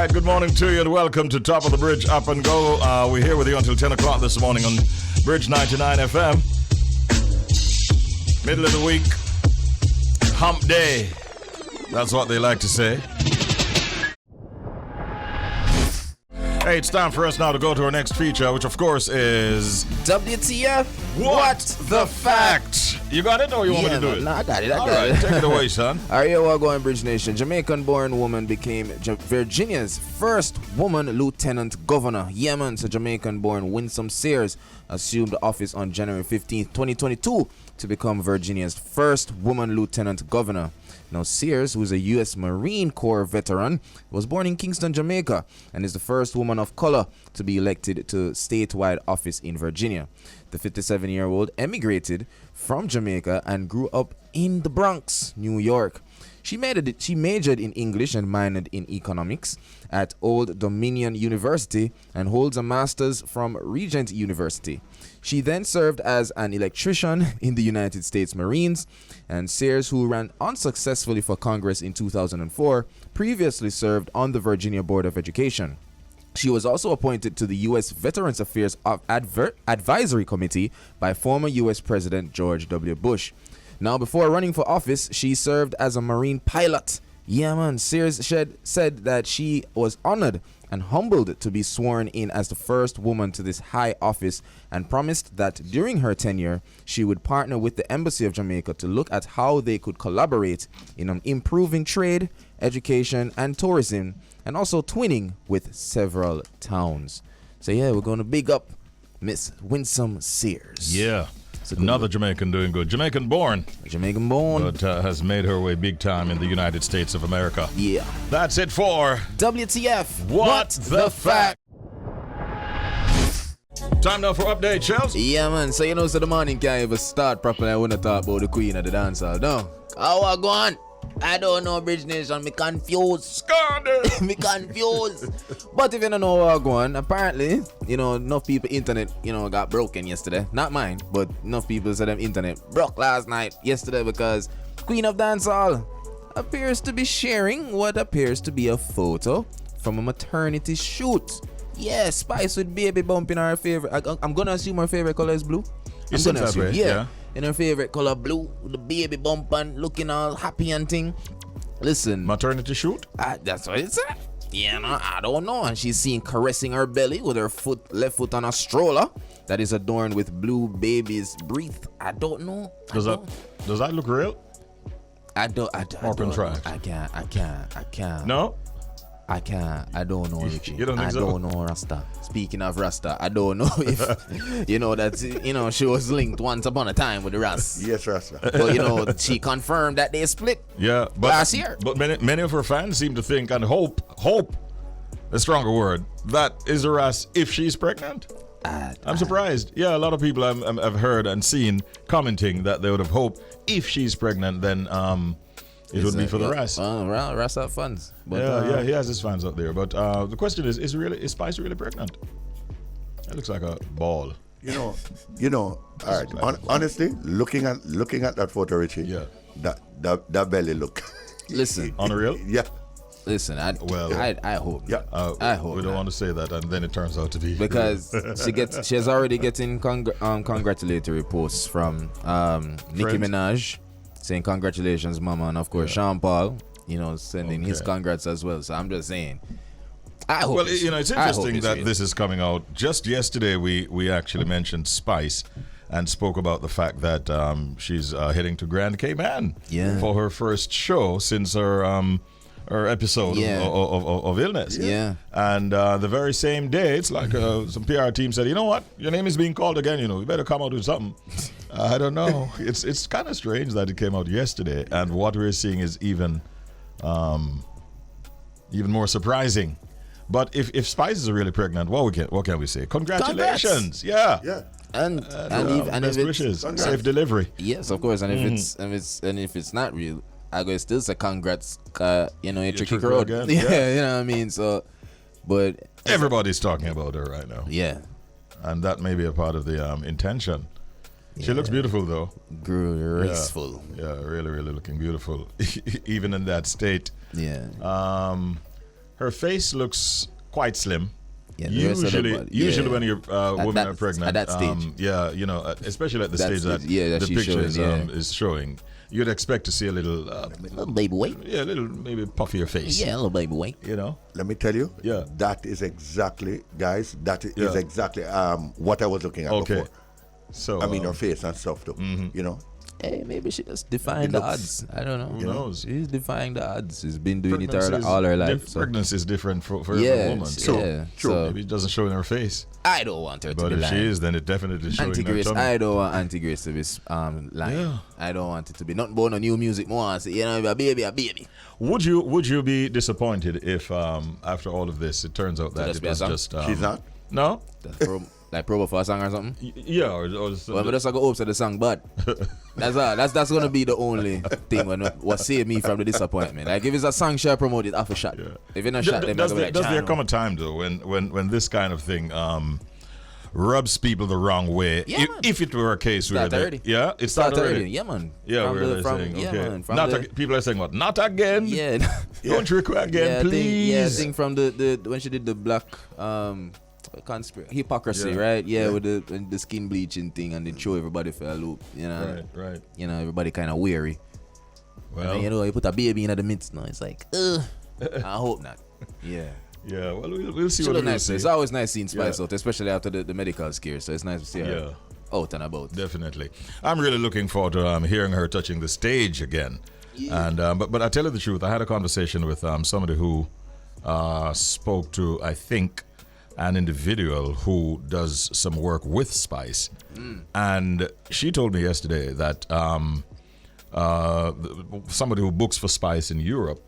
right, good morning to you and welcome to Top of the Bridge Up and Go. We're here with you until 10 o'clock this morning on Bridge 99 FM. Middle of the week, hump day. That's what they like to say. Hey, it's time for us now to go to our next feature, which of course is... WTF? What the fact? You got it or you want me to do it? No, I got it. All right, take it away, son. Alright, here we go in Bridge Nation. Jamaican-born woman became Virginia's first woman lieutenant governor. Yeah, man. So Jamaican-born Winsome Sears assumed the office on January 15th, 2022 to become Virginia's first woman lieutenant governor. Now, Sears, who is a U.S. Marine Corps veteran, was born in Kingston, Jamaica, and is the first woman of color to be elected to statewide office in Virginia. The 57-year-old emigrated from Jamaica and grew up in the Bronx, New York. She majored in English and minored in economics at Old Dominion University and holds a master's from Regent University. She then served as an electrician in the United States Marines, and Sears, who ran unsuccessfully for Congress in 2004, previously served on the Virginia Board of Education. She was also appointed to the U.S. Veterans Affairs Advisory Committee by former U.S. President George W. Bush. Now, before running for office, she served as a Marine pilot. Yeah, man. Sears said that she was honored and humbled to be sworn in as the first woman to this high office and promised that during her tenure, she would partner with the Embassy of Jamaica to look at how they could collaborate in improving trade, education, and tourism, and also twinning with several towns. So, yeah, we're going to big up Miss Winsome Sears. Yeah. Another Jamaican doing good. Jamaican-born. Jamaican-born. But has made her way big time in the United States of America. Yeah. That's it for... WTF? What the fact? Time now for update, Shelz. Yeah, man. So, you know, so the morning can't even start properly. I want to talk about the queen of the dancehall. No. How I go on? I don't know, Bridge Nation. Me confused. Scandal. Me confused. But if you don't know what go on, apparently, you know, enough people internet, you know, got broken yesterday. Not mine, but enough people said them internet broke last night, yesterday, because Queen of Dancehall appears to be sharing what appears to be a photo from a maternity shoot. Yeah, Spice with baby bump in her favorite. I'm gonna assume her favorite color is blue. I'm gonna assume, yeah. In her favorite color blue, with the baby bump and looking all happy and thing. Listen, maternity shoot? That's what it said. Yeah, no, I don't know. And she's seen caressing her belly with her left foot on a stroller that is adorned with blue baby's breath. I don't know. Does that look real? I don't. Or contrived? I can't. No? I can't. I don't know, Richie. You don't think so? I don't know Rasta. Speaking of Rasta, I don't know if you know that she was linked once upon a time with the Ras. Yes, Rasta. But you know she confirmed that they split. Yeah, but last year. But many of her fans seem to think and hope, a stronger word, that is a Ras if she's pregnant. I'm surprised. Yeah, a lot of people I've heard and seen commenting that they would have hoped if she's pregnant, then it would be for the Ras. Ras have fans. But, yeah, he has his fans out there. But the question is Spice really pregnant? It looks like a ball. You know. All right. Honestly, looking at that photo, Richie. Yeah. That belly look. Listen. Unreal. Yeah. Listen, I hope. Yeah. I hope. We don't want to say that, and then it turns out to be because she has already getting congratulatory posts from Nicki Minaj, saying congratulations, mama, and of course Sean Paul, sending his congrats as well. So I'm just saying, I hope. Well, it's interesting that this is coming out. Just yesterday, we actually mentioned Spice and spoke about the fact that she's heading to Grand Cayman for her first show since her episode of illness. Yeah. And the very same day, it's like some PR team said, you know what, your name is being called again, you better come out with something. I don't know. It's kind of strange that it came out yesterday, and what we're seeing is even more surprising. But if Spice is really pregnant, what can we say? Congratulations. Congrats. Yeah. And best wishes. Safe delivery. Yes, of course. And if it's not real, I go still say congrats. You tricky crowd. Again. Yeah, you know what I mean. So, but everybody's talking about her right now. Yeah, and that may be a part of the intention. She looks beautiful though. Graceful. Yeah, really, really looking beautiful, even in that state. Yeah. her face looks quite slim. Yeah, usually when you're women are pregnant, at that stage, especially at the stage that the picture is showing, you'd expect to see a little baby weight. Yeah, a little maybe puffier face. Yeah, a little baby weight. Let me tell you. Yeah. That is exactly, guys. That is exactly what I was looking at before. So I mean, her face and stuff too. Hey, maybe she just defying the odds. I don't know. Who knows? She's defying the odds. She's been doing it all her life. Pregnancy is different for every woman. True. So maybe it doesn't show in her face. I don't want her to be lying. But if she is, then it definitely shows in her tummy. I don't want Auntie Grace to be lying. Yeah. I don't want it to be nothing but no new music. More I say, a baby. Would you be disappointed if after all of this it turns out that it was just she's not? No? Like promo for a song or something? Yeah, or well, just go up to the song, but that's all. That's gonna be the only thing what save me from the disappointment. Like if it's a song share promote it off a shot. Yeah. If it's not shot, then does there come a time though when this kind of thing rubs people the wrong way? Yeah, if it were a case where it started already. Yeah, man. Yeah, people are saying what? Not again. Yeah. Don't require again, please. I think from the when she did the black hypocrisy, right? Yeah, with the skin bleaching thing and they throw everybody for a loop, Right. Everybody kind of weary. Well, and you put a baby in the midst now. It's like, I hope not. Yeah. Yeah, well, we'll see what nice. It's always nice seeing Spice out, especially after the medical scare. So it's nice to see her out and about. Definitely. I'm really looking forward to hearing her touching the stage again. Yeah. And but I tell you the truth, I had a conversation with somebody who spoke to, I think, an individual who does some work with Spice. And she told me yesterday that somebody who books for Spice in Europe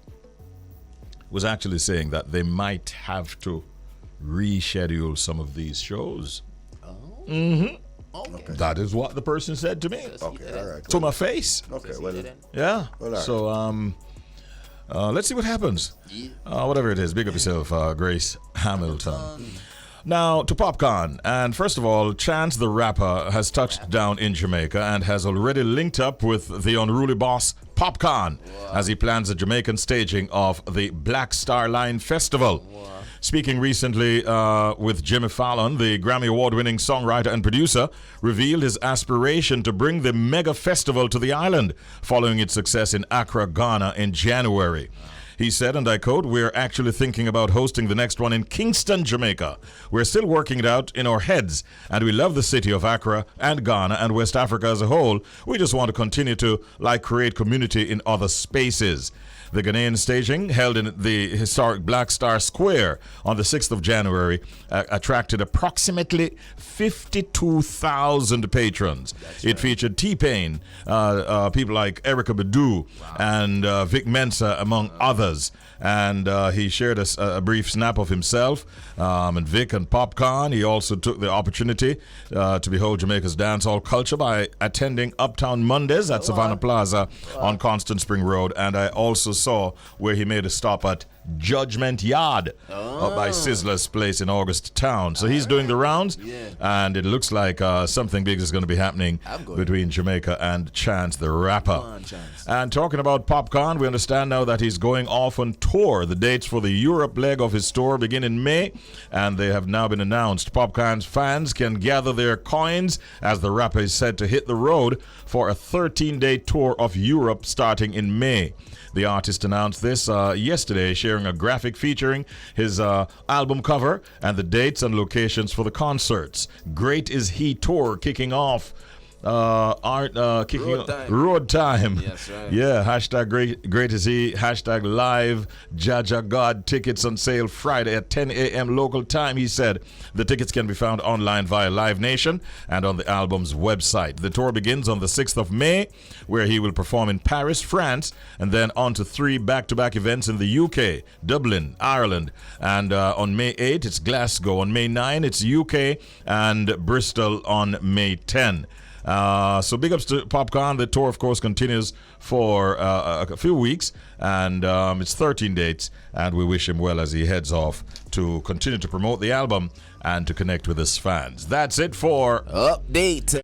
was actually saying that they might have to reschedule some of these shows. Okay. That is what the person said to me. Okay, all right. To my face. Okay, well, yeah. Well, right. So let's see what happens. Whatever it is, big up yourself, Grace Hamilton. Now to Popcorn, and first of all, Chance the Rapper has touched down in Jamaica and has already linked up with the unruly boss Popcorn as he plans a Jamaican staging of the Black Star Line Festival. Speaking recently with Jimmy Fallon, the Grammy Award-winning songwriter and producer revealed his aspiration to bring the mega festival to the island following its success in Accra, Ghana in January. He said, and I quote, "We're actually thinking about hosting the next one in Kingston, Jamaica. We're still working it out in our heads, and we love the city of Accra and Ghana and West Africa as a whole. We just want to continue to create community in other spaces." The Ghanaian staging, held in the historic Black Star Square on the 6th of January, attracted approximately 52,000 patrons. It featured T-Pain, people like Erykah Badu, and Vic Mensa, among others. And he shared a brief snap of himself and Vic and Popcorn. He also took the opportunity to behold Jamaica's dancehall culture by attending Uptown Mondays at Savannah Plaza on Constant Spring Road. And I also saw where he made a stop at Judgment Yard by Sizzler's Place in August Town. So he's doing the rounds, and it looks like something big is going to be happening between Jamaica and Chance the Rapper. And talking about Popcorn, we understand now that he's going off on tour. The dates for the Europe leg of his tour begin in May, and they have now been announced. Popcorn's fans can gather their coins as the rapper is set to hit the road for a 13-day tour of Europe starting in May. The artist announced this yesterday, sharing a graphic featuring his album cover and the dates and locations for the concerts. Great Is He tour kicking off. Road time. Yes, right. Yeah, hashtag great is he, hashtag live Jaja God, tickets on sale Friday at 10 a.m. local time, he said. The tickets can be found online via Live Nation and on the album's website. The tour begins on the 6th of May, where he will perform in Paris, France, and then on to 3 back-to-back events in the UK, Dublin, Ireland, and on May 8 it's Glasgow, on May 9 it's UK, and Bristol on May 10. So big ups to Popcorn. The tour, of course, continues for a few weeks, and it's 13 dates, and we wish him well as he heads off to continue to promote the album and to connect with his fans. That's it for Update.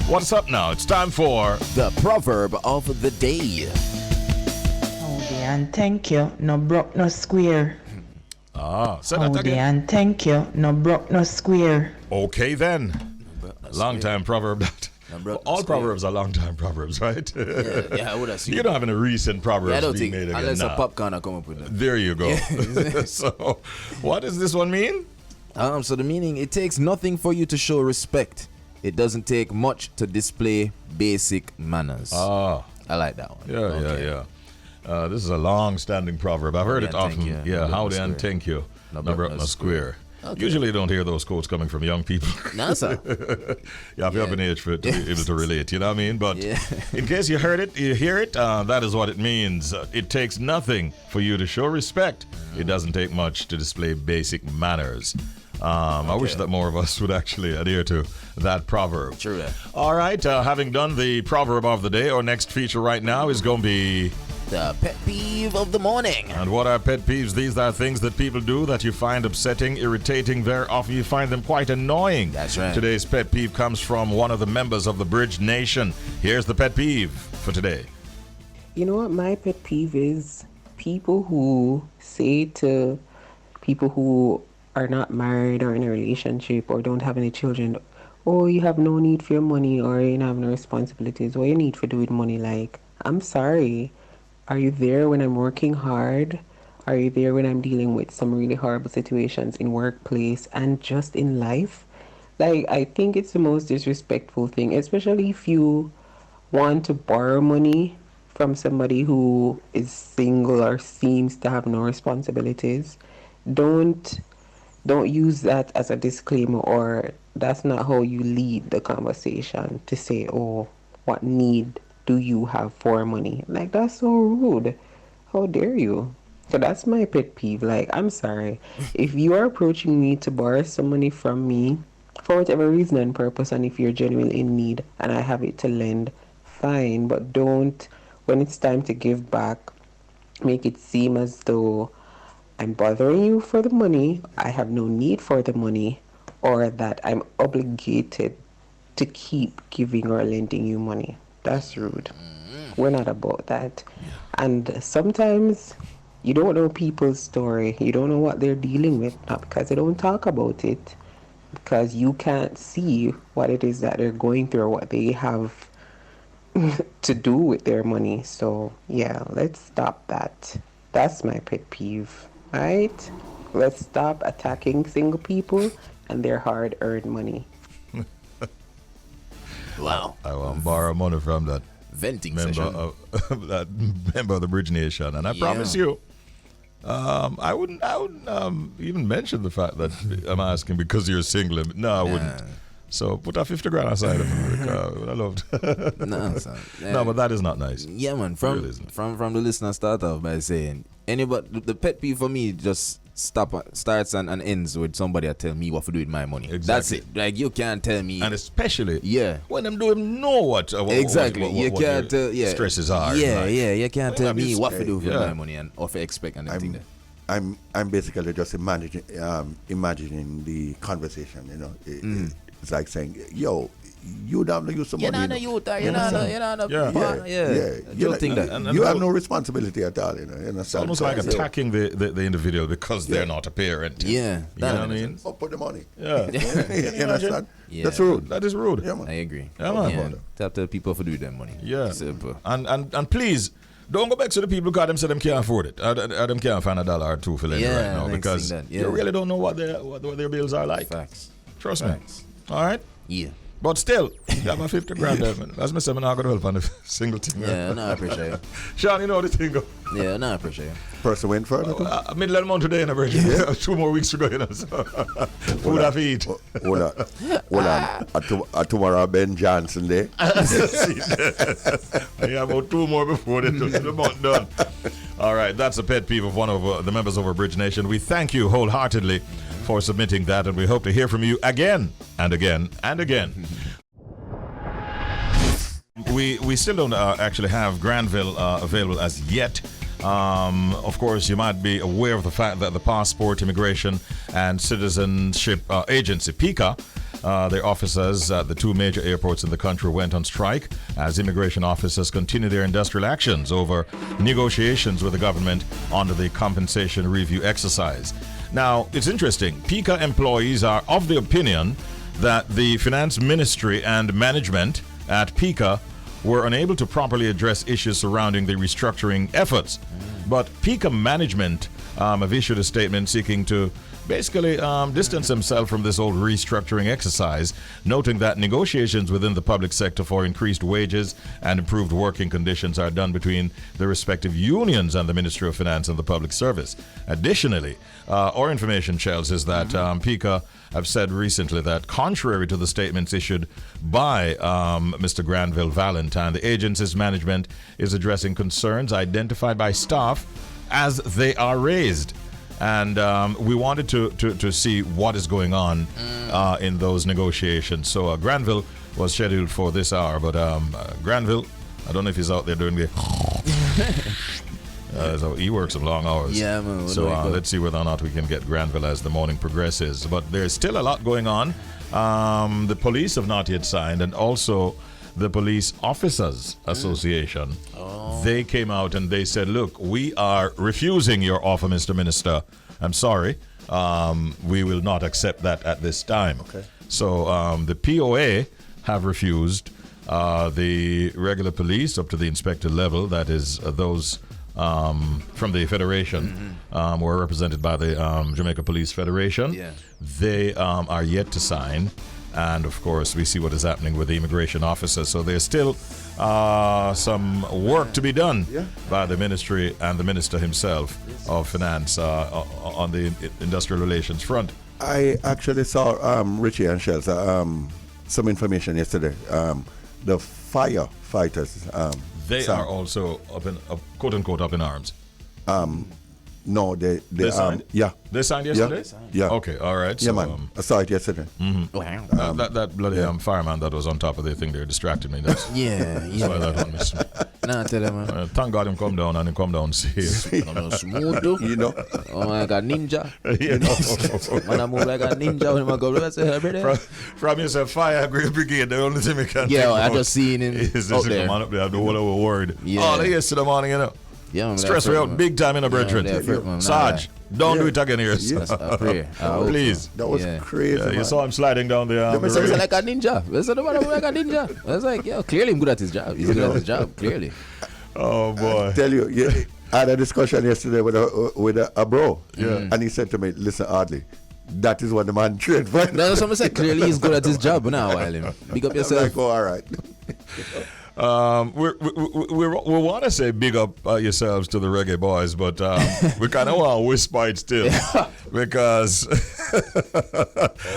What's up now? It's time for the proverb of the day. Oh, and thank you, no broke, no square. Say that Howdy again. and thank you, no broke, no square. Okay then. Long time proverb. All square. proverbs are long time proverbs, right? Yeah, I would assume. You don't have any recent proverbs I don't being think made again unless a now. popcorn come up with them. There you go. So, what does this one mean? So the meaning, it takes nothing for you to show respect. It doesn't take much to display basic manners. I like that one. Yeah. This is a long-standing proverb. I've heard it Howdy and often. thank you. Yeah, No howdy broke, no and square. thank you. No No broke, broke, no no square. Okay. Usually you don't hear those quotes coming from young people. No, sir. You have to be up in age for it to be able to relate, you know what I mean? But Yeah. in case you heard it, you hear it, that is what it means. It takes nothing for you to show respect. It doesn't take much to display basic manners. I wish that more of us would actually adhere to that proverb. True that. All right, having done the proverb of the day, our next feature right now is going to be... The pet peeve of the morning. And what are pet peeves? These are things that people do that you find upsetting, irritating. Very often you find them quite annoying. That's right. Today's pet peeve comes from one of the members of the Bridge Nation. Here's the pet peeve for today. You know what my pet peeve is? People who say to people who are not married or in a relationship or don't have any children, oh, you have no need for your money or you don't have no responsibilities. What you need for doing money? Like, I'm sorry. Are you there when I'm working hard? Are you there when I'm dealing with some really horrible situations in workplace and just in life? Like, I think it's the most disrespectful thing, especially if you want to borrow money from somebody who is single or seems to have no responsibilities. Don't use that as a disclaimer, or that's not how you lead the conversation to say, oh, what need do you have for money? Like, that's so rude. How dare you? So that's my pet peeve. Like, I'm sorry. If you are approaching me to borrow some money from me for whatever reason and purpose, and if you're genuinely in need and I have it to lend, fine. But don't, when it's time to give back, make it seem as though I'm bothering you for the money, I have no need for the money, or that I'm obligated to keep giving or lending you money. That's rude. We're not about that. And sometimes you don't know people's story. You don't know what they're dealing with, not because they don't talk about it, because you can't see what it is that they're going through or what they have to do with their money. So yeah, let's stop that. That's my pet peeve, right? Let's stop attacking single people and their hard-earned money. Wow. I want to borrow money from that Venting member session. of that member of the Bridge Nation, and I promise you, I wouldn't even mention the fact that I'm asking because you're single. No, I wouldn't. So put that 50 grand aside, America. I loved. No, son. No, but that is not nice. Yeah, man. It really isn't. From the listener, start off by saying anybody. The pet peeve for me just starts and ends with somebody that tell me what to do with my money. Exactly. That's it. Like, you can't tell me. And especially Yeah. when them do him know what Exactly. what you can't their tell. Yeah. stresses are. Yeah, like. yeah. You can't Well, tell me what to do with yeah. my money and or to expect and everything. There. I'm basically just imagining the conversation. You know, it's like saying, "Yo, you don't use some money." You're not a youth, or you're not a Yeah. You don't think that. And You have no responsibility at all. You know, you understand? It's almost like attacking the individual because they're not a parent. Yeah. You know what I mean? Oh, put the money. Yeah. You understand? Yeah. That's rude. That is rude. Yeah, man. I agree. Yeah, man. Yeah. Tap the people for do their money. Yeah. Simple. And please don't go back to the people because them say them can't afford it. Them can't find $1 or $2 for lending Yeah, right now next because thing that, yeah. you really don't know what their bills are like. Facts. Trust Facts. me. All right. Yeah. But still, you got my 50 grand there, man. As I said, I'm not going to help on the single thing. Yeah, no, I appreciate it. Sean, you know how the thing go. Yeah, no, I appreciate it. Person went further. Middle of the month today, in a virgin. 2 more weeks to go, you know. So. Food have to eat. Hold on. Tomorrow, Ben Johnson Day. I have about 2 more before the month done. All right, that's a pet peeve of one of the members of our Bridge Nation. We thank you wholeheartedly for submitting that, and we hope to hear from you again and again and again. We still don't actually have Granville available as yet. Of course, you might be aware of the fact that the Passport, Immigration and Citizenship Agency, PICA, Their officers at the two major airports in the country went on strike as immigration officers continue their industrial actions over negotiations with the government under the compensation review exercise. Now, it's interesting. PICA employees are of the opinion that the finance ministry and management at PICA were unable to properly address issues surrounding the restructuring efforts. But PICA management have issued a statement seeking to basically distance themselves from this old restructuring exercise, noting that negotiations within the public sector for increased wages and improved working conditions are done between the respective unions and the Ministry of Finance and the Public Service. Additionally, our information, Shelz, is that PICA have said recently that contrary to the statements issued by Mr. Granville Valentine, the agency's management is addressing concerns identified by staff as they are raised. And we wanted to see what is going on in those negotiations. So Granville was scheduled for this hour, but Granville, I don't know if he's out there doing the... so he works some long hours. Yeah, man. So let's see whether or not we can get Granville as the morning progresses. But there's still a lot going on. The police have not yet signed, and also the Police Officers Association. They came out and they said, look, we are refusing your offer, Mr. Minister. I'm sorry. We will not accept that at this time. Okay. So the POA have refused. The regular police up to the inspector level, that is those from the Federation, were represented by the Jamaica Police Federation. Yeah. They are yet to sign. And of course, we see what is happening with the immigration officers. So there's still some work to be done by the ministry and the minister himself of finance on the industrial relations front. I actually saw Richie and Shelz some information yesterday. The firefighters. They are also quote unquote up in arms. No, they signed? Yeah. They signed yesterday? Yeah. Okay, all right. Yeah, So, man. I saw it yesterday. Wow. that bloody fireman that was on top of the thing there distracted me. That's Yeah. why that one missed me. Nah, tell them, man. Thank God him come down and he come down safe. Smooth, though. You know, Oh, like a ninja. You know. Man, I move like a ninja when I go. Let's say, brother. From yourself, fire brigade, the only thing we can Yeah, think I about just seen him is out this come there. on up there, the whole hour word. Yeah. Oh, they yesterday morning, you know. Yeah, man, Stress me out big time in the brethren. Sarge, don't do it again here. Yes, I pray. I hope Please. that was Yeah. crazy. Yeah, you man. saw him sliding down the So he's rail. like a ninja. That's what I'm like a ninja. I was like, yeah, clearly I'm good at his job. He's good at his job, clearly. Oh boy. Tell you, I had a discussion yesterday with a bro, and he said to me, "Listen, Audley, that is what the man trained for." No, that's what I'm saying. Clearly he's good at his job now, while him. Big up I'm yourself. like, oh, all right. We want to say big up yourselves to the reggae boys, but we kind of want to whisper it still because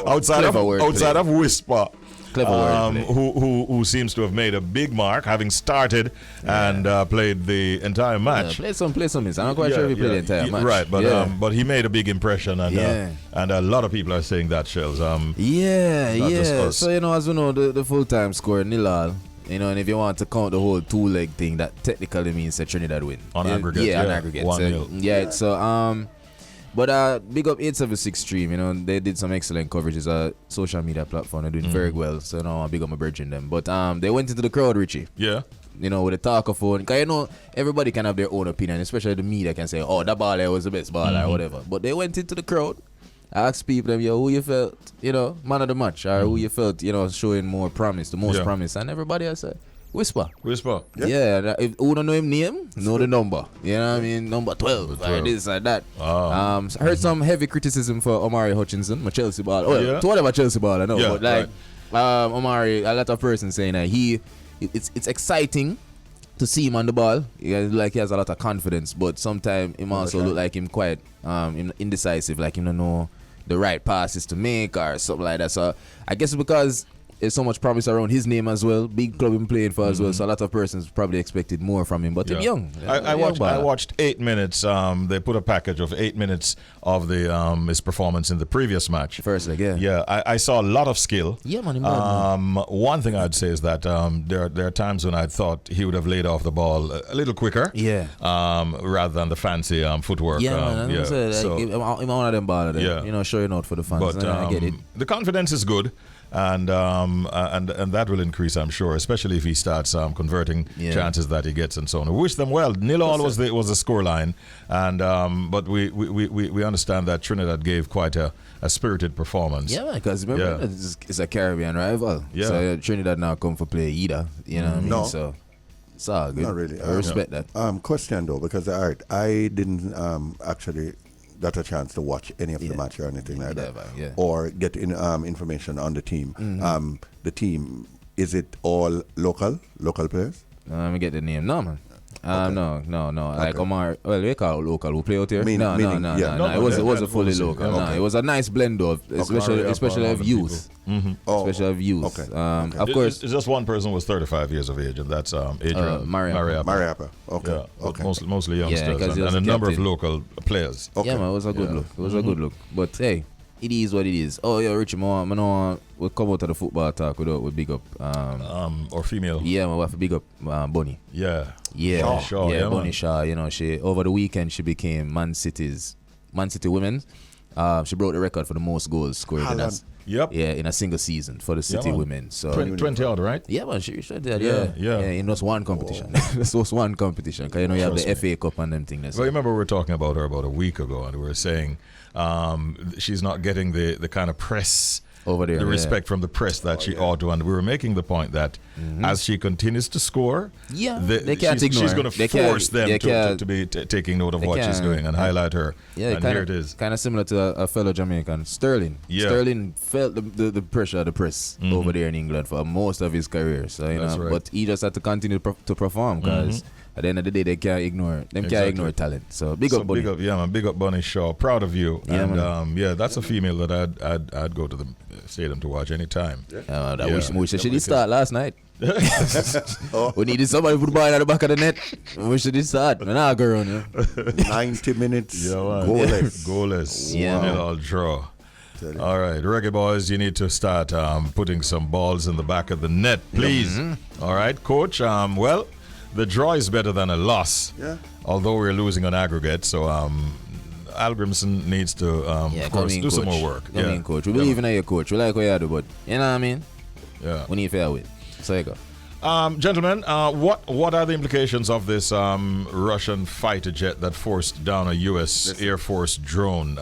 outside of whisper, Clever word play. who seems to have made a big mark, having started and played the entire match. Play some. I'm not quite sure if he played the entire match. Right, but he made a big impression, and and a lot of people are saying that, Shelz. Not just us. So as we know, the full-time score 0-0. And if you want to count the whole two-leg thing, that technically means that Trinidad win. On aggregate, Yeah, on aggregate. 1-0. So but big up 876 Stream, they did some excellent coverages on social media platform. They're doing very well. So I big up my bridging them. But they went into the crowd, Richie. Yeah. With a talkaphone. Because everybody can have their own opinion, especially the media can say, oh, that baller was the best baller or whatever. But they went into the crowd, asked people, who you felt, man of the match, or who you felt, showing more promise, the most promise. And everybody else said, Whisper. Yeah, if who don't know him name, know the number. You know what I mean? Number 12, or this or that. I heard some heavy criticism for Omari Hutchinson, my Chelsea baller. Well, to whatever Chelsea baller, I know. Yeah, but Omari, a lot of persons saying that it's exciting to see him on the ball. He has a lot of confidence, but sometimes him also look like him quite indecisive, like him don't know the right passes to make or something like that. So I guess because there's so much promise around his name as well, big club him playing for as well, so a lot of persons probably expected more from him, but he's young. I watched 8 minutes. They put a package of 8 minutes of his performance in the previous match. First leg, Yeah, I saw a lot of skill. Yeah, man. One thing I'd say is that there are times when I thought he would have laid off the ball a little quicker. Yeah. Rather than the fancy footwork. Yeah, man. I'm one of them ballers. Showing out for the fans. But I get it. the confidence is good. And that will increase, I'm sure, especially if he starts converting chances that he gets and so on. We wish them well. 0-0 was the score line, and but we understand that Trinidad gave quite a spirited performance. Yeah, because remember it's a Caribbean rival. Yeah. So Trinidad now come for play either. You know what I mean? No. So it's all good. Not really. I respect that. Question though, because I didn't actually got a chance to watch any of the match or anything like that, or get information on the team. The team, is it all local players? Let me get the name. No, man. No. Like Okay. Omar, well, we call it local. Who play out here? No. yeah. It wasn't fully local. No, it was a nice blend of, especially of youth. Especially of youth. Okay. Of course. It's just one person was 35 years of age, and that's Adrian Mariappa. Mariappa. Okay. Yeah, but Okay. mostly youngsters, 'cause he and was a number of captain. local players. Okay. Yeah, man, it was a good look. It was a good look. But hey, it is what it is. Oh, yeah, Richie, we'll come out of the football talk with big up. Or female. Yeah, man, we have to big up Bunny. Yeah. Yeah, Shaw, yeah, yeah, Bunny man. Shaw. You know, she over the weekend she became Man City women. She broke the record for the most goals scored Yep. in a single season for the City man. women. So 20 odd, right? yeah, man, she said that. Yeah. In just one competition. That's just one competition. Cause you know you have the FA Cup and them things. Well, you remember we were talking about her about a week ago, and we were saying she's not getting the kind of press over there, the respect from the press that she ought to. And we were making the point that as she continues to score, they can't ignore she's her. going They to force can't- them to be taking note of what she's doing and highlight her. Yeah, and here it is. Kind of similar to a fellow Jamaican, Sterling. Yeah. Sterling felt the pressure of the press over there in England for most of his career. So That's right. but he just had to continue to perform because at the end of the day they can't ignore can't ignore talent. So big up, Bunny. Big up Bunny Shaw. Proud of you. Yeah, and that's a female that I'd go to the stadium to watch anytime. We wish she did start last night. We needed somebody to put the ball at the back of the net. We wish she did start. Man, I'll go around here. 90 minutes Yeah, man. goalless. Goalless. Yeah, man. 1-0 draw. All right, Reggae Boys, you need to start putting some balls in the back of the net, please. All right, Coach. Well, the draw is better than a loss. Yeah. Although we're losing on aggregate, so Algrimson needs to, of course, do some more work. Come in, Coach. We believe in you, Coach. We like what you do, but you know what I mean? Yeah. We need fair win. So you go. Gentlemen, what are the implications of this Russian fighter jet that forced down a U.S. Air Force drone?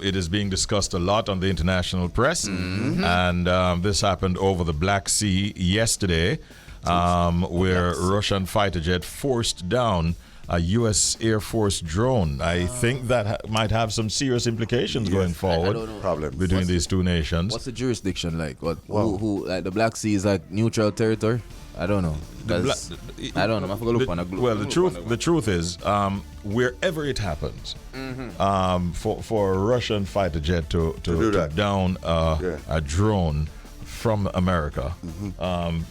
It is being discussed a lot on the international press, and this happened over the Black Sea yesterday, where Russian fighter jet forced down a U.S. Air Force drone. I think that might have some serious implications going forward Problems. between these two nations. What's the jurisdiction like? Who like the Black Sea is like neutral territory? I don't know. I don't know. I forgot to look on a globe. Well, the truth is, wherever it happens, for a Russian fighter jet to do that. down a drone from America,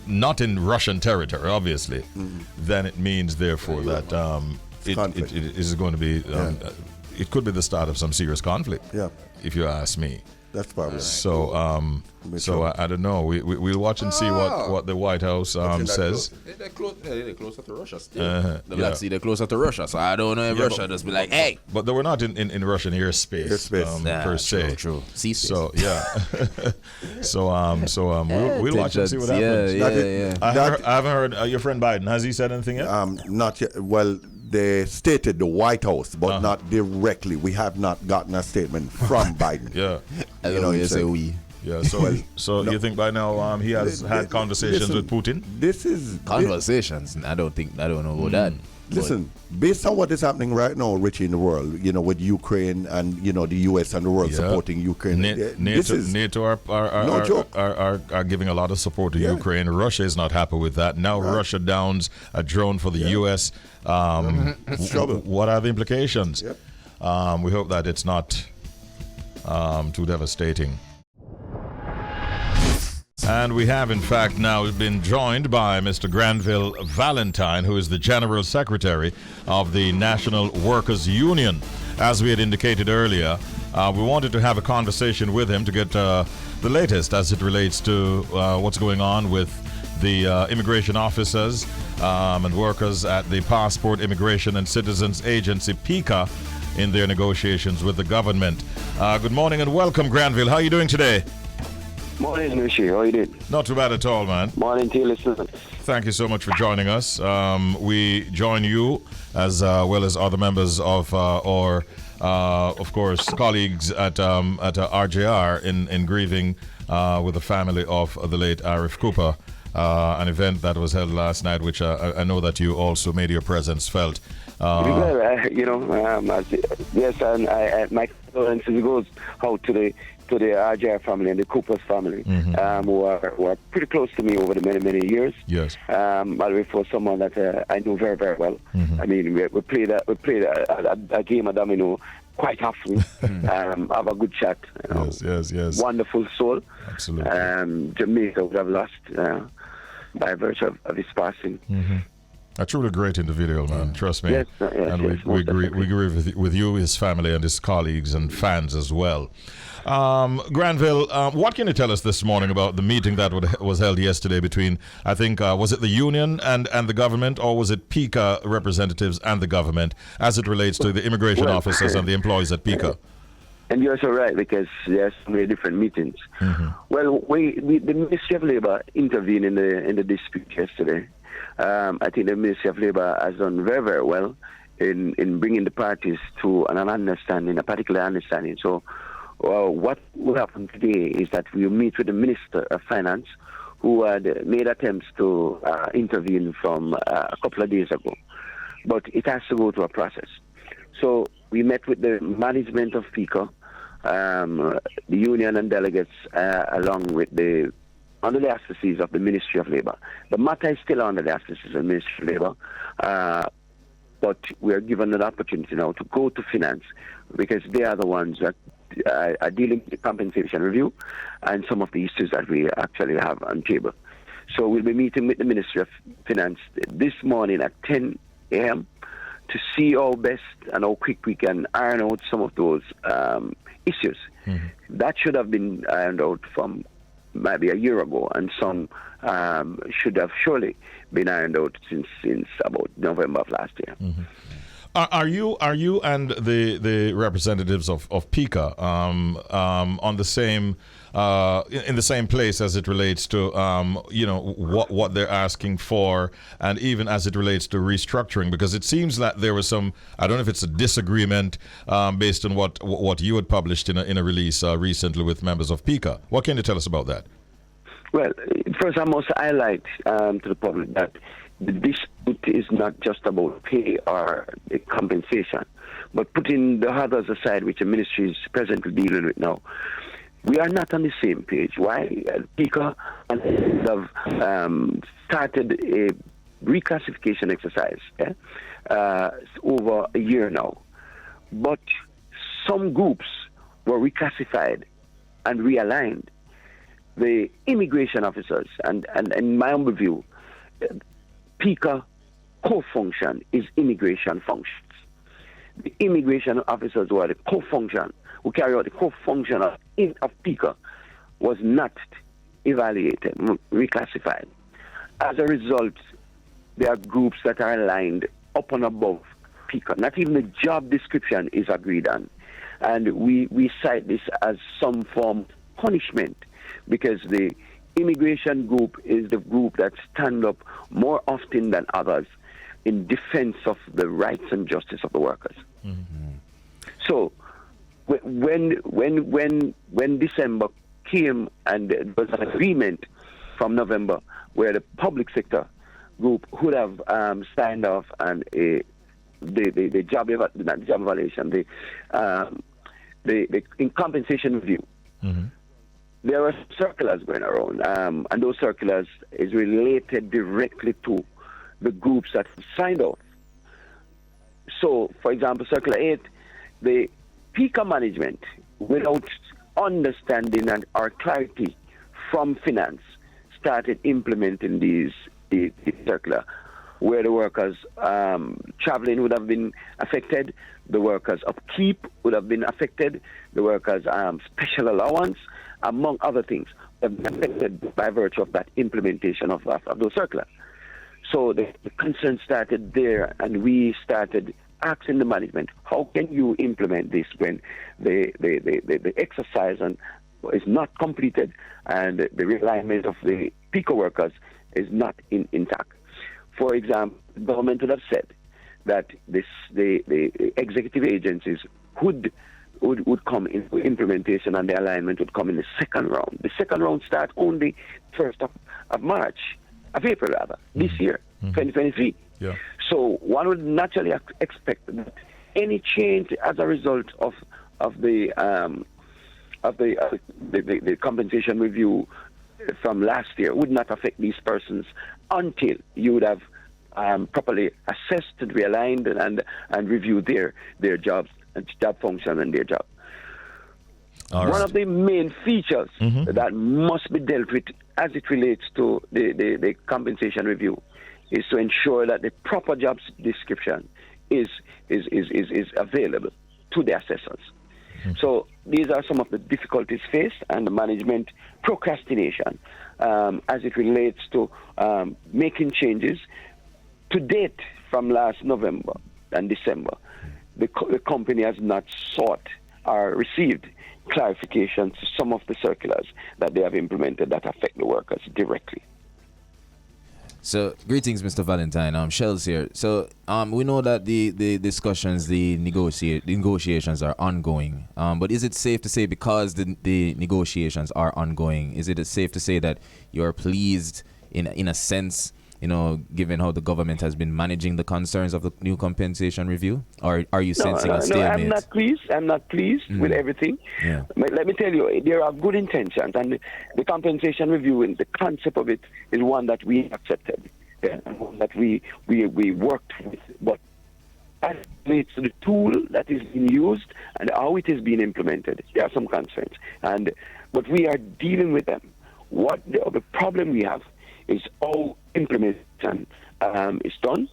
not in Russian territory, obviously, then it means, therefore, that it is going to be. It could be the start of some serious conflict. Yeah. If you ask me. That's probably. So, I don't know. We'll watch and see what the White House says. They're closer to Russia still. The Black Sea, they're closer to Russia. So I don't know if Russia just be like, hey. But they were not in Russian airspace, per se. True. Sea space. So yeah. We'll watch and see what happens. Yeah. I haven't heard your friend Biden. Has he said anything yet? Not yet. Well, they stated the White House, but not directly. We have not gotten a statement from Biden. Yeah. I don't know you say we. Yeah. So you think by now he has had conversations with Putin? This is Conversations. I don't know about that. Listen, based on what is happening right now, Richie, in the world, with Ukraine and the U.S. and the world supporting Ukraine. NATO are giving a lot of support to Ukraine. Russia is not happy with that. Now Russia downs a drone for the U.S. It's trouble. What are the implications? Yep. We hope that it's not too devastating. And we have, in fact, now been joined by Mr. Granville Valentine, who is the General Secretary of the National Workers Union. As we had indicated earlier, we wanted to have a conversation with him to get the latest as it relates to what's going on with the immigration officers and workers at the Passport, Immigration and Citizens Agency, PICA, in their negotiations with the government. Good morning and welcome, Granville. How are you doing today? Morning, Richie. How you doing? Not too bad at all, man. Morning to you, listeners. Thank you so much for joining us. We join you as well as other members of our, of course, colleagues at RJR in grieving with the family of the late Irie Cooper. An event that was held last night, which I know that you also made your presence felt. Yes, and my condolences goes out to the RJR family and the Cooper's family, who are pretty close to me over the many years. Yes. By the way, for someone that I know very, very well. I mean, we played a game of domino quite often. Have a good chat. Yes. Wonderful soul. Absolutely. Jamaica would have lost by virtue of his passing. A truly great individual, man. Trust me. Yes, and we agree with you, his family, and his colleagues and fans as well. Granville, what can you tell us this morning about the meeting that was held yesterday between, I think, was it the union and the government, or was it PICA representatives and the government, as it relates to the immigration officers and the employees at PICA? And you're so right, because there's so many different meetings. Well, the Ministry of Labour intervened in the dispute yesterday. I think the Ministry of Labour has done very, very well in bringing the parties to an understanding, a particular understanding. So what will happen today is that we'll meet with the Minister of Finance, who had made attempts to intervene from a couple of days ago. But it has to go through a process. So we met with the management of PICA, the union and delegates, along with under the auspices of the Ministry of Labour. The matter is still under the auspices of the Ministry of Labour, but we are given an opportunity now to go to Finance, because they are the ones that are dealing with the compensation review and some of the issues that we actually have on table. So we'll be meeting with the Ministry of Finance this morning at 10 a.m. to see how best and how quick we can iron out some of those issues. That should have been ironed out from maybe a year ago, and some should have surely been ironed out since about November of last year. Are you and the representatives of PICA on the same in the same place as it relates to what they're asking for, and even as it relates to restructuring? Because it seems that there was some, I don't know if it's a disagreement based on what you had published in a release recently with members of PICA. What can you tell us about that? Well, first I must highlight to the public that the dispute is not just about pay or the compensation, but putting the others aside, which the ministry is presently dealing with now. We are not on the same page. Why? PICA have started a reclassification exercise over a year now. But some groups were reclassified and realigned. The immigration officers, and in my humble view, PICA core function is immigration functions. The immigration officers who are the core function, who carry out the core function of PICA, was not evaluated, reclassified. As a result, there are groups that are aligned up and above PICA. Not even the job description is agreed on. And we cite this as some form of punishment, because the immigration group is the group that stand up more often than others in defense of the rights and justice of the workers. So when December came and there was an agreement from November where the public sector group would have signed off on the job evaluation, the compensation review. There are circulars going around, and those circulars is related directly to the groups that signed off. So, for example, Circular 8, the PICA management, without understanding and or clarity from finance, started implementing these circular, where the workers traveling would have been affected, the workers upkeep would have been affected, the workers special allowance, among other things, have been affected by virtue of that implementation of those circulars. So the concern started there, and we started asking the management, how can you implement this when the exercise and is not completed, and the realignment of the PICO workers is not intact. For example, the government would have said that the executive agencies would come into implementation, and the alignment would come in the second round. The second round starts only 1st of April rather, this year, 2023. Yeah. So one would naturally expect that any change as a result of the compensation review from last year would not affect these persons until you would have properly assessed and realigned and reviewed their jobs and job function and their job. One of the main features that must be dealt with as it relates to the compensation review is to ensure that the proper job description is available to the assessors. So these are some of the difficulties faced, and the management procrastination as it relates to making changes. To date, from last November and December, the company has not sought or received clarifications to some of the circulars that they have implemented that affect the workers directly. So, greetings, Mr. Valentine. Shelz here. So, we know that the discussions, the negotiations are ongoing. But is it safe to say, because the negotiations are ongoing, is it safe to say that you're pleased in a sense, given how the government has been managing the concerns of the new compensation review? Or are you sensing a stalemate? No, I'm not pleased with everything. Yeah. But let me tell you, there are good intentions, and the compensation review and the concept of it is one that we accepted, and one that we worked with. But as it relates to the tool that is being used and how it is being implemented, there are some concerns. But we are dealing with them. What the problem we have is how implementation is done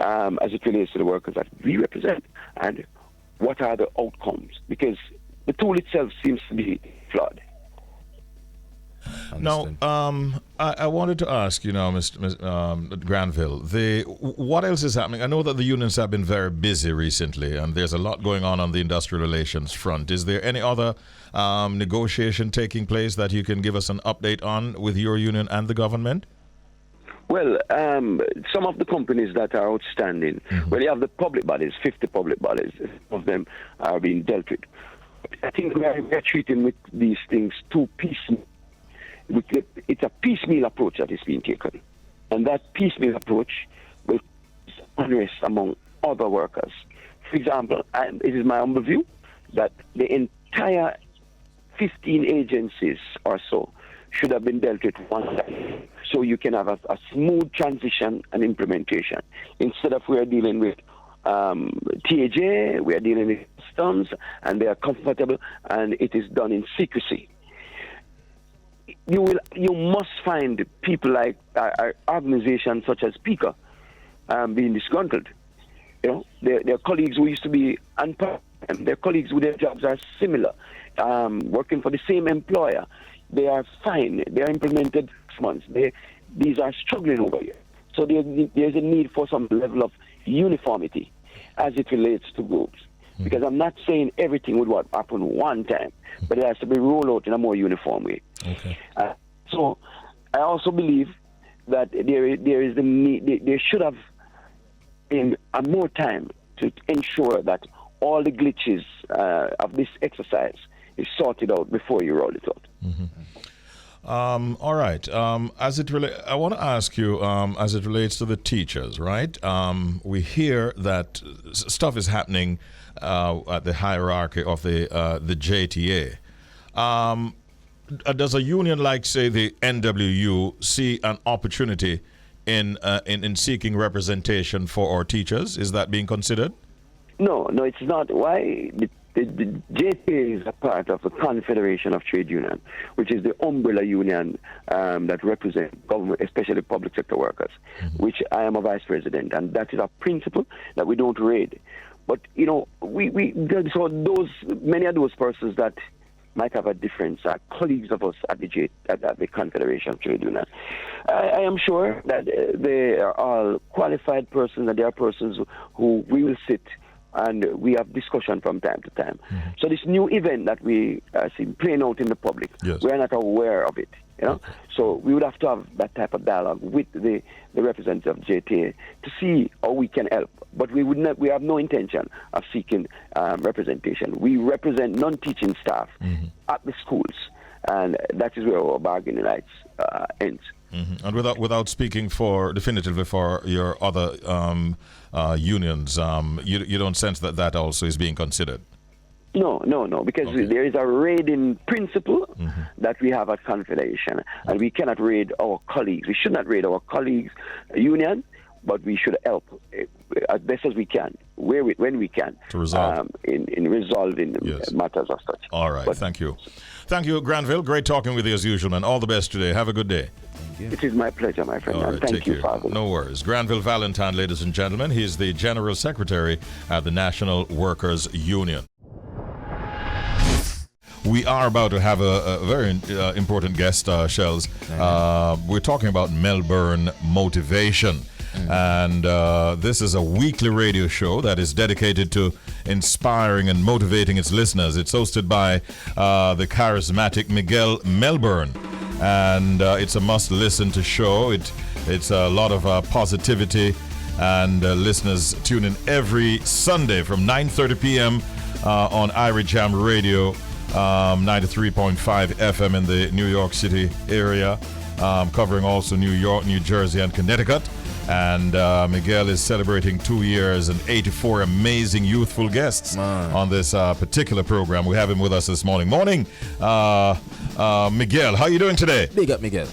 as it relates to the workers that we represent, and what are the outcomes, because the tool itself seems to be flawed. Now, I wanted to ask, Mr. Granville, what else is happening? I know that the unions have been very busy recently, and there's a lot going on the industrial relations front. Is there any other negotiation taking place that you can give us an update on with your union and the government? Well, some of the companies that are outstanding, well, you have the public bodies, 50 public bodies, some of them are being dealt with. I think we are treating with these things too piecemeal. It's a piecemeal approach that is being taken. And that piecemeal approach will cause unrest among other workers. For example, and it is my humble view, that the entire 15 agencies or so should have been dealt with one time, so you can have a smooth transition and implementation. Instead of we are dealing with TAJ, we are dealing with customs, and they are comfortable, and it is done in secrecy. You must find people like organizations such as PICO being disgruntled. Their colleagues who used to be unemployed, their colleagues who their jobs are similar, working for the same employer. They are fine. They are implemented 6 months. These are struggling over here. So there's a need for some level of uniformity as it relates to groups. Because I'm not saying everything would happen one time, but it has to be rolled out in a more uniform way. Okay. So I also believe that there is the need. There should have been more time to ensure that all the glitches of this exercise is sorted out before you roll it out. All right. I want to ask you, as it relates to the teachers, right? We hear that stuff is happening at the hierarchy of the JTA. Does a union like, say, the NWU see an opportunity in seeking representation for our teachers? Is that being considered? No, it's not. Why? The JTA is a part of the Confederation of Trade Union, which is the umbrella union that represents government, especially public sector workers, which I am a vice president, and that is a principle that we don't raid. But so many of those persons that might have a difference are colleagues of us at the Confederation of Trade Union. I am sure that they are all qualified persons, and they are persons who we will sit and we have discussion from time to time. So this new event that we see playing out in the public, yes. we are not aware of it. So we would have to have that type of dialogue with the representative of JTA to see how we can help. But we have no intention of seeking representation. We represent non-teaching staff at the schools, and that is where our bargaining rights ends. And without speaking definitively for your other unions, you don't sense that also is being considered? No, because there is a raiding principle that we have at Confederation, and we cannot raid our colleagues. We should not raid our colleagues' union, but we should help as best as we can, when we can, to resolve in resolving matters of such. All right, thank you. Thank you, Granville. Great talking with you as usual, man. All the best today. Have a good day. It is my pleasure, my friend. All right, and thank you, Father. No worries. Granville Valentine, ladies and gentlemen. He's the General Secretary at the National Workers Union. We are about to have a very important guest, Shelz. We're talking about Melbourne Motivation. And this is a weekly radio show that is dedicated to inspiring and motivating its listeners. It's hosted by the charismatic Miguel Melbourne. And it's a must-listen-to show. It's a lot of positivity. And listeners tune in every Sunday from 9:30 p.m. On Irie Jam Radio. 93.5 FM in the New York City area, covering also New York, New Jersey, and Connecticut. And Miguel is celebrating 2 years and 84 amazing youthful guests on this particular program. We have him with us this morning. Morning, Miguel. How are you doing today? Big up, Miguel.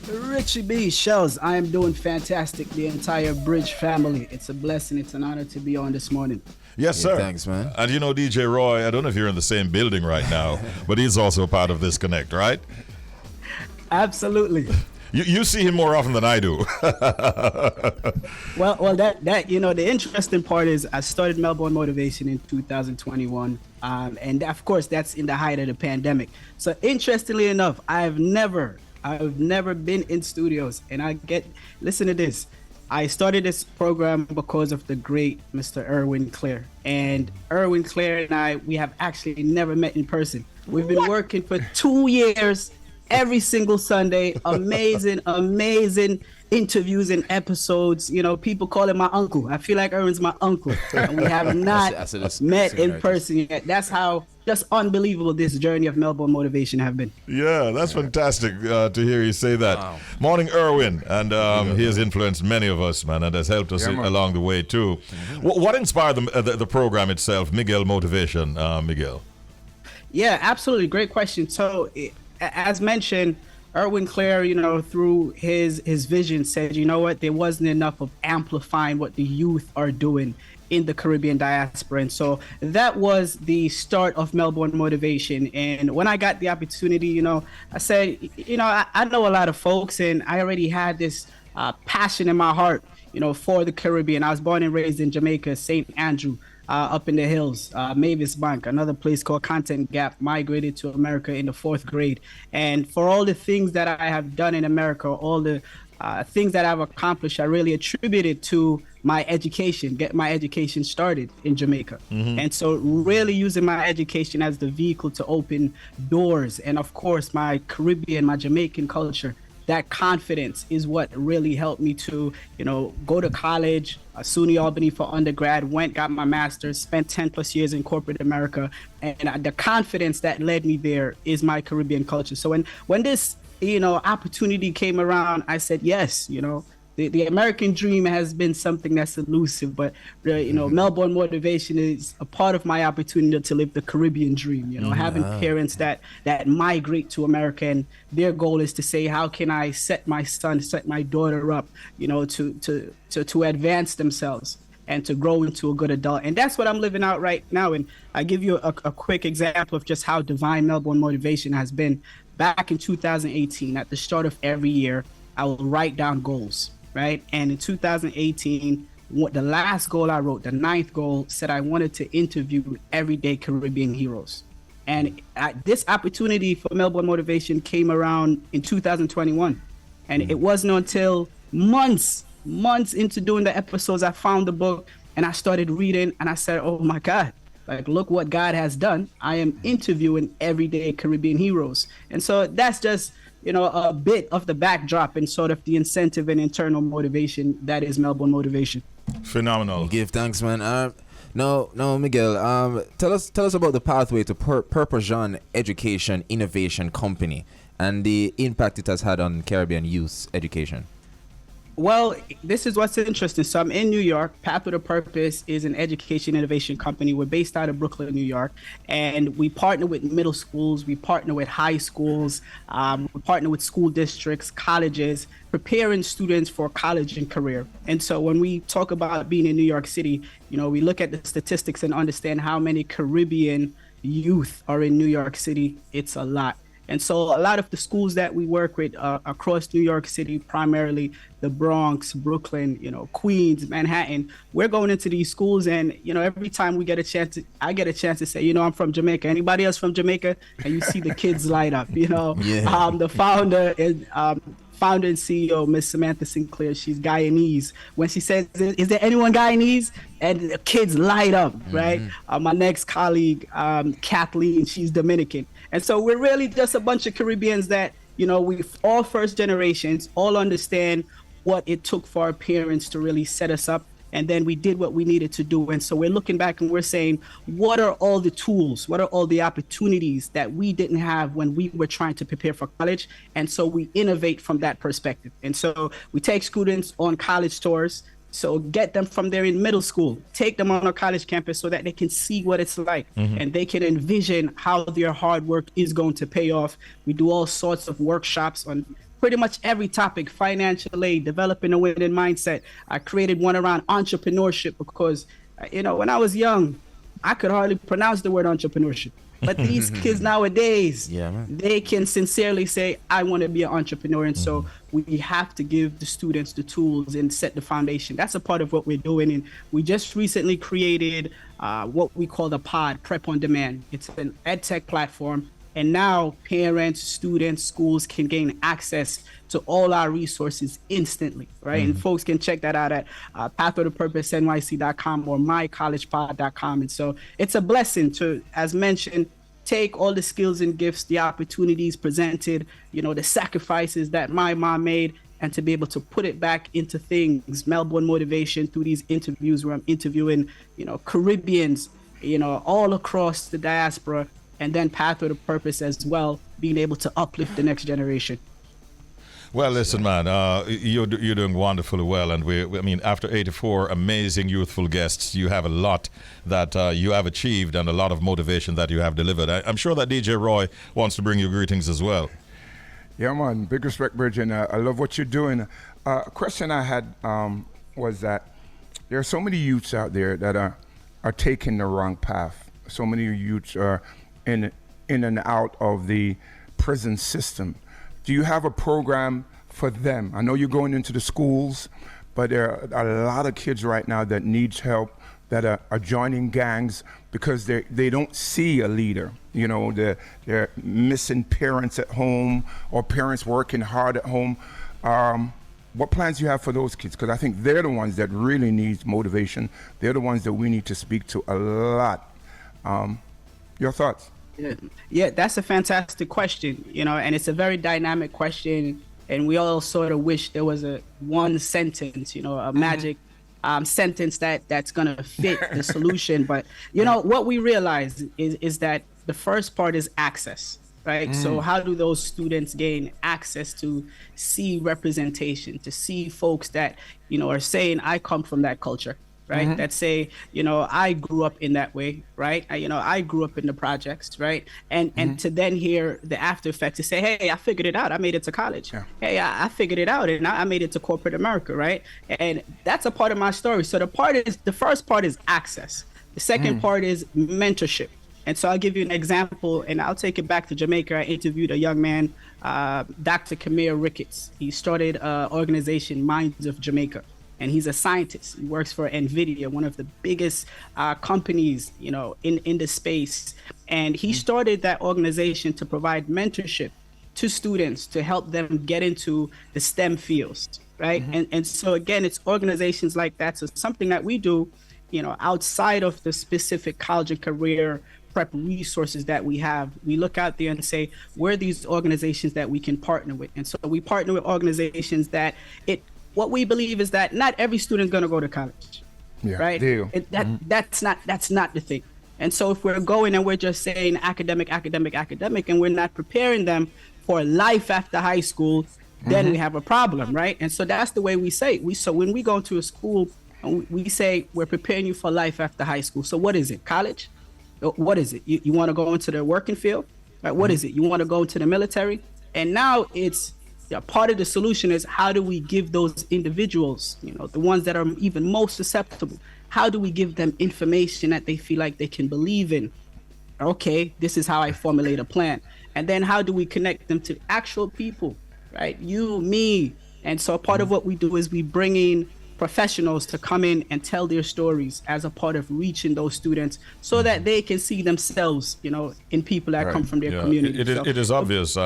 Richie B, Shelz, I am doing fantastic. The entire Bridge family. It's a blessing. It's an honor to be on this morning. Yes, sir. Thanks, man. And you know, DJ Roy, I don't know if you're in the same building right now, but he's also a part of this connect, right? Absolutely. You see him more often than I do. Well, that the interesting part is I started Melbourne Motivation in 2021, and of course that's in the height of the pandemic. So interestingly enough, I've never been in studios, and listen to this. I started this program because of the great Mr. Erwin Clare. And Erwin Clare and we have actually never met in person. We've been working for 2 years, every single Sunday. Amazing interviews and episodes. People call him my uncle. I feel like Erwin's my uncle. And we have not met in person yet. That's how just unbelievable this journey of Melbourne Motivation have been. Yeah, that's fantastic to hear you say that. Wow. Morning, Erwin. And he has influenced many of us, man, and has helped us along the way, too. What inspired the program itself, Miguel Motivation, Miguel? Yeah, absolutely. Great question. So, as mentioned, Erwin Clare, through his vision said, there wasn't enough of amplifying what the youth are doing in the Caribbean diaspora. And so that was the start of Melbourne Motivation. And when I got the opportunity, I said, I know a lot of folks, and I already had this passion in my heart, for the Caribbean. I was born and raised in Jamaica, St. Andrew. Up in the hills, Mavis Bank, another place called Content Gap, migrated to America in the 4th grade. And for all the things that I have done in America, all the things that I've accomplished, I really attribute it to my education, get my education started in Jamaica. And so really using my education as the vehicle to open doors. And of course, my Caribbean, my Jamaican culture, that confidence is what really helped me to, go to college, SUNY Albany for undergrad, got my master's, spent 10 plus years in corporate America. And the confidence that led me there is my Caribbean culture. So when this, opportunity came around, I said, yes, the American dream has been something that's elusive, but Melbourne Motivation is a part of my opportunity to live the Caribbean dream. Having parents that migrate to America, and their goal is to say, how can I set my daughter up, to advance themselves and to grow into a good adult. And that's what I'm living out right now. And I give you a quick example of just how divine Melbourne Motivation has been. Back in 2018, at the start of every year, I will write down goals. Right. And in 2018, the last goal I wrote, the 9th goal, said I wanted to interview everyday Caribbean heroes. And this opportunity for Melbourne Motivation came around in 2021. And it wasn't until months into doing the episodes, I found the book And I started reading and I said, oh my God, like, look what God has done. I am interviewing everyday Caribbean heroes. And so that's just, a bit of the backdrop and sort of the incentive and internal motivation that is Melbourne Motivation. Phenomenal. Give thanks, man. No, Miguel. Tell us about the pathway to Purpose Education Innovation Company and the impact it has had on Caribbean youth education. Well, this is what's interesting. So I'm in New York. Path with a Purpose is an education innovation company. We're based out of Brooklyn, New York, and we partner with middle schools. We partner with high schools. We partner with school districts, colleges, preparing students for college and career. And so when we talk about being in New York City, we look at the statistics and understand how many Caribbean youth are in New York City. It's a lot. And so a lot of the schools that we work with across New York City, primarily the Bronx, Brooklyn, Queens, Manhattan, we're going into these schools and, every time we get a chance, I get a chance to say, I'm from Jamaica. Anybody else from Jamaica? And you see the kids light up, Yeah. The founder and CEO, Miss Samantha Sinclair, she's Guyanese. When she says, is there anyone Guyanese? And the kids light up, right? My next colleague, Kathleen, she's Dominican. And so we're really just a bunch of Caribbeans that, we all first generations, all understand what it took for our parents to really set us up. And then we did what we needed to do. And so we're looking back and we're saying, what are all the tools? What are all the opportunities that we didn't have when we were trying to prepare for college? And so we innovate from that perspective. And so we take students on college tours. So get them from there in middle school, take them on a college campus so that they can see what it's like and they can envision how their hard work is going to pay off. We do all sorts of workshops on pretty much every topic: financial aid, developing a winning mindset. I created one around entrepreneurship because, when I was young, I could hardly pronounce the word entrepreneurship. But these kids nowadays, they can sincerely say, I want to be an entrepreneur. And so we have to give the students the tools and set the foundation. That's a part of what we're doing. And we just recently created what we call the pod, Prep on Demand. It's an ed tech platform. And now parents, students, schools can gain access to all our resources instantly, right? And folks can check that out at pathwaytopurposenyc.com or mycollegepod.com. And so it's a blessing to, as mentioned, take all the skills and gifts, the opportunities presented, the sacrifices that my mom made, and to be able to put it back into things. Melbourne Motivation, through these interviews where I'm interviewing, Caribbeans, all across the diaspora. And then Path with a Purpose as well, being able to uplift the next generation. Well, listen, man, you're doing wonderfully well. And after 84 amazing youthful guests, you have a lot that you have achieved and a lot of motivation that you have delivered. I'm sure that DJ Roy wants to bring you greetings as well. Yeah, man. Big respect, Bridget. I love what you're doing. A question I had was that there are so many youths out there that are taking the wrong path. So many youths are in and out of the prison system. Do you have a program for them? I know you're going into the schools, but there are a lot of kids right now that needs help, that are joining gangs because they don't see a leader. They're missing parents at home or parents working hard at home. What plans do you have for those kids? Because I think they're the ones that really need motivation. They're the ones that we need to speak to a lot. Your thoughts? Yeah, that's a fantastic question, and it's a very dynamic question. And we all sort of wish there was a one sentence, a magic sentence that's going to fit the solution. But, what we realize is that the first part is access, right? So how do those students gain access to see representation, to see folks that, are saying, I come from that culture? Right, that say, I grew up in that way, right? I grew up in the projects, right? And to then hear the after effects to say, hey, I figured it out. I made it to college. Yeah. Hey, I figured it out, and I made it to corporate America, right? And that's a part of my story. So the first part is access. The second part is mentorship. And so I'll give you an example, and I'll take it back to Jamaica. I interviewed a young man, Dr. Kamir Ricketts. He started an organization, Minds of Jamaica. And he's a scientist. He works for NVIDIA, one of the biggest companies, in the space. And he started that organization to provide mentorship to students to help them get into the STEM fields, right? And so again, it's organizations like that. So something that we do outside of the specific college and career prep resources that we have, we look out there and say, where are these organizations that we can partner with? And so we partner with organizations that what we believe is that not every student is going to go to college, right? That's not the thing. And so if we're going and we're just saying academic, and we're not preparing them for life after high school, then we have a problem, right? And so that's the way we say it. So when we go into a school, we say we're preparing you for life after high school. So what is it? College? What is it? You want to go into the working field? Right? What is it? You want to go into the military? And now it's part of the solution is, how do we give those individuals, the ones that are even most susceptible, how do we give them information that they feel like they can believe in? Okay, this is how I formulate a plan. And then how do we connect them to actual people, right? You, me. And so part of what we do is we bring in professionals to come in and tell their stories as a part of reaching those students so that they can see themselves, in people that come from their community. It is obvious,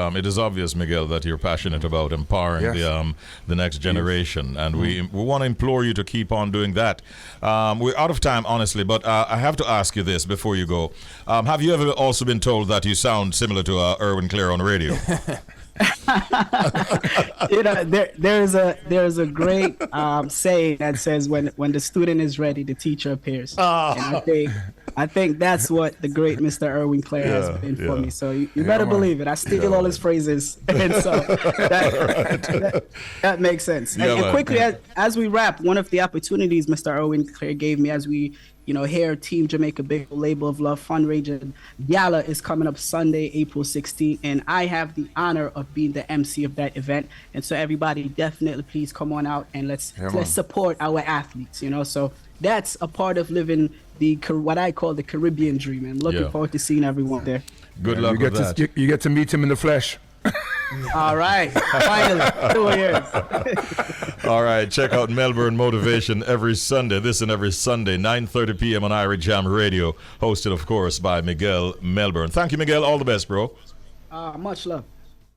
Miguel, that you're passionate about empowering the next generation, and we want to implore you to keep on doing that. We're out of time, honestly, but I have to ask you this before you go. Have you ever also been told that you sound similar to Erwin Clare on radio? There's a great saying that says when the student is ready, the teacher appears. And I think that's what the great Mr. Erwin Clare has been for me. So you better believe it. I steal all his phrases, and so that makes sense. And quickly, as we wrap, one of the opportunities Mr. Erwin Clare gave me as we here Team Jamaica Big Label of Love fundraiser gala is coming up Sunday, April 16th, and I have the honor of being the MC of that event. And so everybody, definitely please come on out and let's support our athletes. So that's a part of living what I call the Caribbean dream, and looking forward to seeing everyone there. Good luck with that. You get to meet him in the flesh. All right, finally, 2 years. All right, check out Melbourne Motivation every Sunday, 9:30 p.m. on Irie Jam Radio, hosted, of course, by Miguel Melbourne. Thank you, Miguel. All the best, bro. Much love.